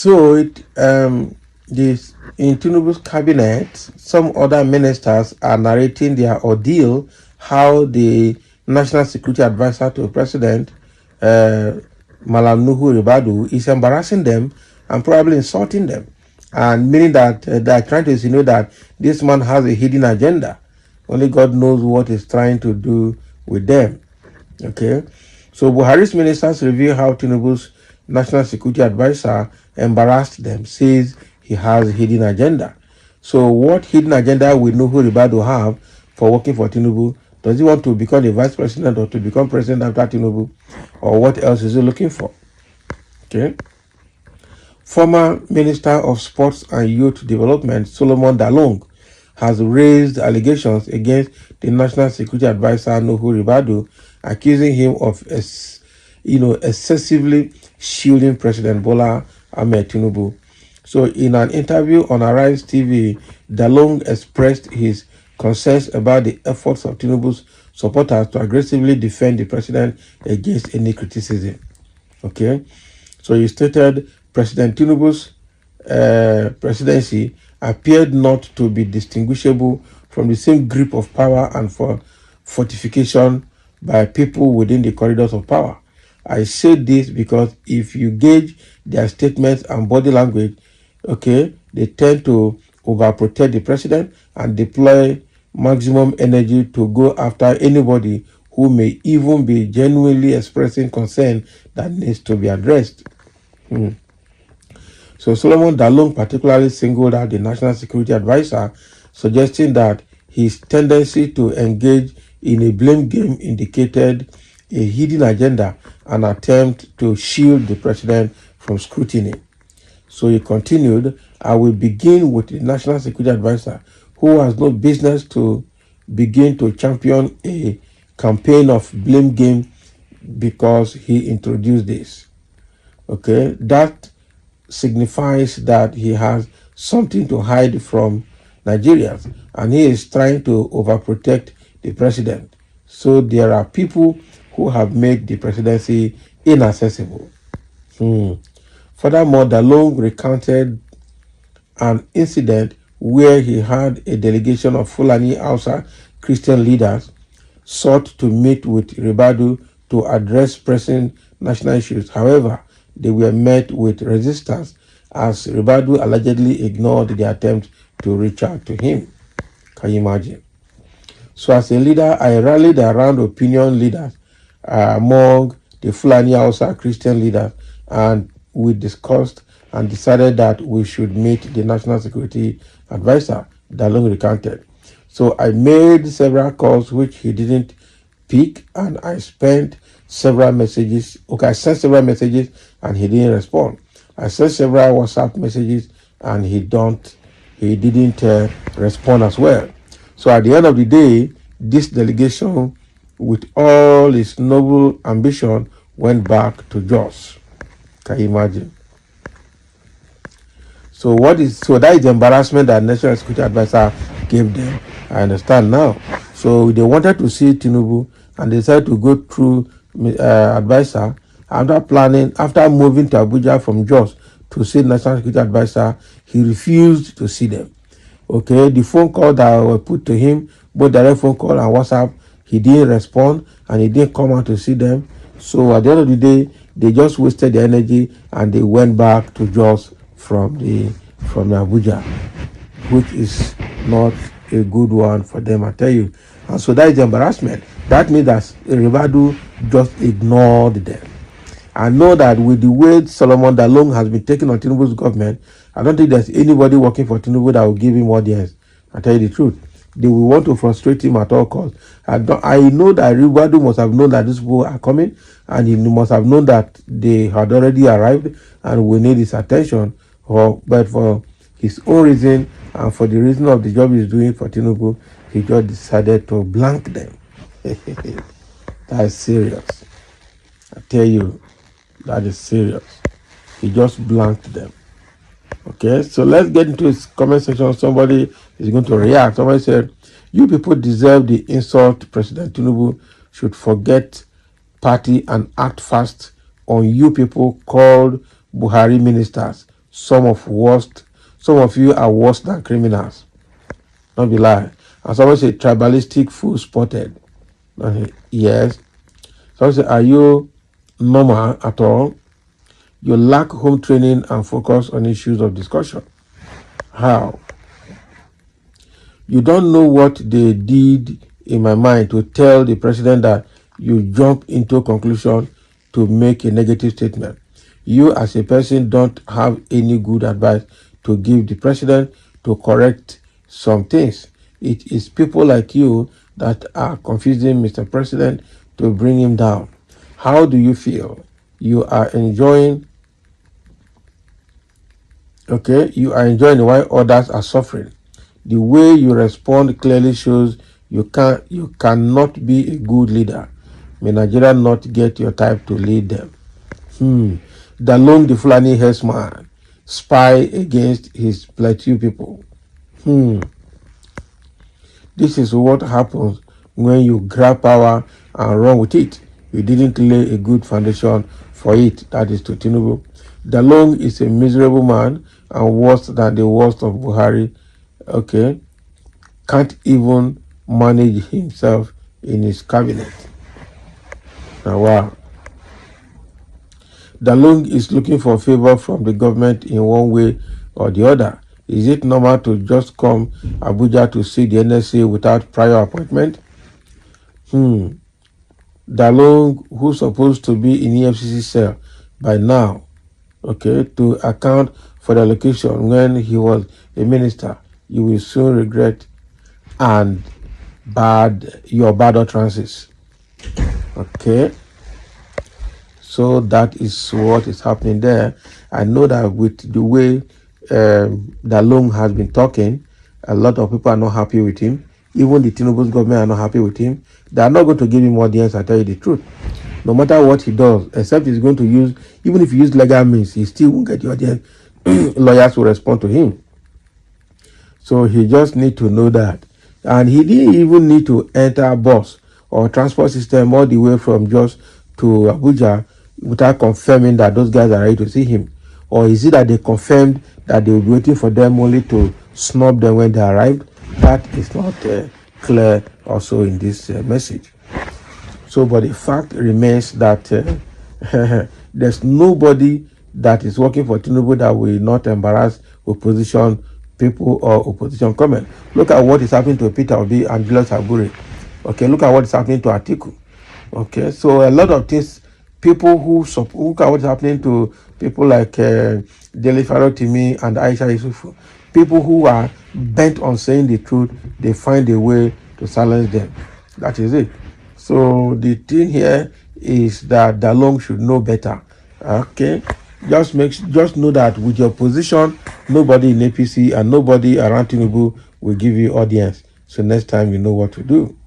So this in Tinubu's cabinet, some other ministers are narrating their ordeal, how the National Security Advisor to the President, Malam Nuhu Ribadu, is embarrassing them and probably insulting them, and meaning that they are trying to insinuate that this man has a hidden agenda. Only God knows what he's trying to do with them. Okay, so Buhari's ministers reveal how Tinubu's national security advisor embarrassed them, says he has a hidden agenda. So what hidden agenda will Nuhu Ribadu have for working for Tinubu? Does he want to become the vice president or to become president after Tinubu? Or what else is he looking for? Okay. Former Minister of Sports and Youth Development, Solomon Dalung, has raised allegations against the National Security Advisor, Nuhu Ribadu, accusing him of excessively shielding President Bola Ahmed Tinubu. So in an interview on Arise TV, Dalung expressed his concerns about the efforts of Tinubu's supporters to aggressively defend the president against any criticism. Okay, so he stated President Tinubu's presidency appeared not to be distinguishable from the same grip of power and for fortification by people within the corridors of power. I say this because if you gauge their statements and body language, okay, they tend to overprotect the president and deploy maximum energy to go after anybody who may even be genuinely expressing concern that needs to be addressed. So Solomon Dalung particularly singled out the National Security Advisor, suggesting that his tendency to engage in a blame game indicated a hidden agenda, an attempt to shield the president from scrutiny. So he continued, I will begin with the National Security Advisor, who has no business to begin to champion a campaign of blame game because he introduced this. Okay, that signifies that he has something to hide from Nigerians and he is trying to overprotect the president. So there are people who have made the presidency inaccessible. Furthermore, Dalung recounted an incident where he had a delegation of Fulani Hausa Christian leaders sought to meet with Ribadu to address pressing national issues. However, they were met with resistance as Ribadu allegedly ignored the attempt to reach out to him. Can you imagine? So as a leader, I rallied around opinion leaders among the Fulani Hausa Christian leaders, and we discussed and decided that we should meet the National Security Advisor, Dalung recounted. So I made several calls which he didn't pick, and I sent several messages. Okay, I sent several messages and he didn't respond. I sent several WhatsApp messages and he didn't respond as well. So at the end of the day, this delegation, with all its noble ambition, went back to Jos. Can you imagine? So that is the embarrassment that National Security Advisor gave them. I understand now. So they wanted to see Tinubu and they decided to go through advisor. After moving to Abuja from Jos to see National Security Advisor, he refused to see them. Okay, the phone call that were put to him, both direct phone call and WhatsApp, he didn't respond and he didn't come out to see them. So at the end of the day, they just wasted their energy and they went back to Jos from Abuja, which is not a good one for them, I tell you. And so that is the embarrassment. That means that Ribadu just ignored them. I know that with the way Solomon Dalung has been taking on Tinubu's government, I don't think there's anybody working for Tinubu that will give him audience. I tell you the truth. They will want to frustrate him at all costs. I know that Ribadu must have known that these people are coming, and he must have known that they had already arrived and we need his attention. But for his own reason and for the reason of the job he's doing for Tinubu, he just decided to blank them. That is serious. I tell you, that is serious. He just blanked them. Okay, so let's get into his comment section. Somebody is going to react. Somebody said, you people deserve the insult. President Tinubu should forget party and act fast on you people called Buhari ministers. Some of you are worse than criminals. Not be lie. And someone say tribalistic fool spotted. Yes. Someone say, are you normal at all? You lack home training and focus on issues of discussion. How? You don't know what they did in my mind to tell the president that you jump into conclusion to make a negative statement. You as a person don't have any good advice to give the president to correct some things. It is people like you that are confusing Mr. President to bring him down. How do you feel? You are enjoying, you are enjoying while others are suffering. The way you respond clearly shows you cannot be a good leader. May Nigeria not get your type to lead them. Dalung the Fulani herdsman spy against his plateau people. This is what happens when you grab power and run with it. You didn't lay a good foundation for it, that is to Tinubu. Dalung is a miserable man and worse than the worst of Buhari. Can't even manage himself in his cabinet. Now, wow. Dalung is looking for favor from the government in one way or the other. Is it normal to just come Abuja to see the NSA without prior appointment? Dalung, who's supposed to be in EFCC cell by now, to account for the location when he was a minister, you will soon regret and your bad utterances. So that is what is happening there. I know that with the way Dalung has been talking, a lot of people are not happy with him. Even the Tinubu's government are not happy with him. They are not going to give him audience, I tell you the truth. No matter what he does, except he's going to use, even if he uses legal means, he still won't get the audience. Lawyers will respond to him. So he just need to know that. And he didn't even need to enter a bus or transport system all the way from Jos to Abuja without confirming that those guys are ready to see him. Or is it that they confirmed that they will be waiting for them only to snub them when they arrived? That is not clear also in this message. So, but the fact remains that there's nobody that is working for Tinubu that will not embarrass opposition people or opposition comment. Look at what is happening to Peter Obi and Julius Abure. Look at what is happening to Atiku. So a lot of things, people look at what is happening to people like Dele Farotimi and Aisha Yusufu. People who are bent on saying the truth, they find a way to silence them. That is it. So the thing here is that Dalung should know better. Just know that with your position, nobody in APC and nobody around Tinubu will give you audience. So next time you know what to do.